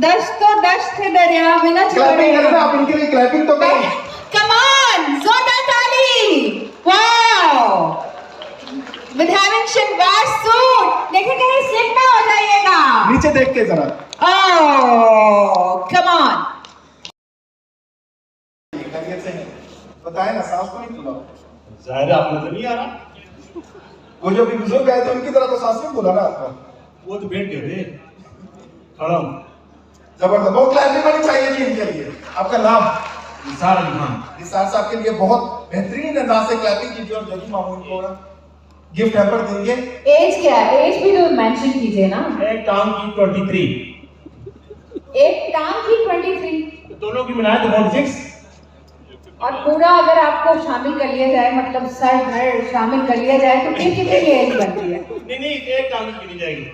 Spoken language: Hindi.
10 तो 10 थे दरिया में ना छोड़े। क्लैपिंग करें ना आप इनके लिए, क्लैपिंग तो करें। Come on, जोरदार ताली। Wow, with having Shalwar suit, देखें कहीं slip ना हो जाइएगा। नीचे देख के जरा। Oh, come on. बताए ना, सांस तो नहीं फूला। जाहिर है आपको तो नहीं आ रहा। वो जो भी बुजुर्ग आए थे उनकी तरह तो सांस नहीं फूला ना आपका। वो तो बैठ गए थे। खड़ा हूँ। जबरदस्त, बहुत क्लैपिंग होनी चाहिए जी इनके लिए। आपका नाम? निसार अली खान। निसार साहब के लिए बहुत बेहतरीन अंदाज से क्लैपिंग कीजिए और जल्दी मामून को गिफ्ट हैम्पर देंगे। एज क्या है? एज भी तो मेंशन कीजिए ना। एक टांग की 23। एक टांग की 23। दोनों की मिलाए तो 46। और पूरा अगर आपको शामिल कर लिया जाए, मतलब सर धड़ शामिल कर लिया जाए तो फिर कितनी एज बनती है? नहीं, एक टांग की गिनी जाएगी।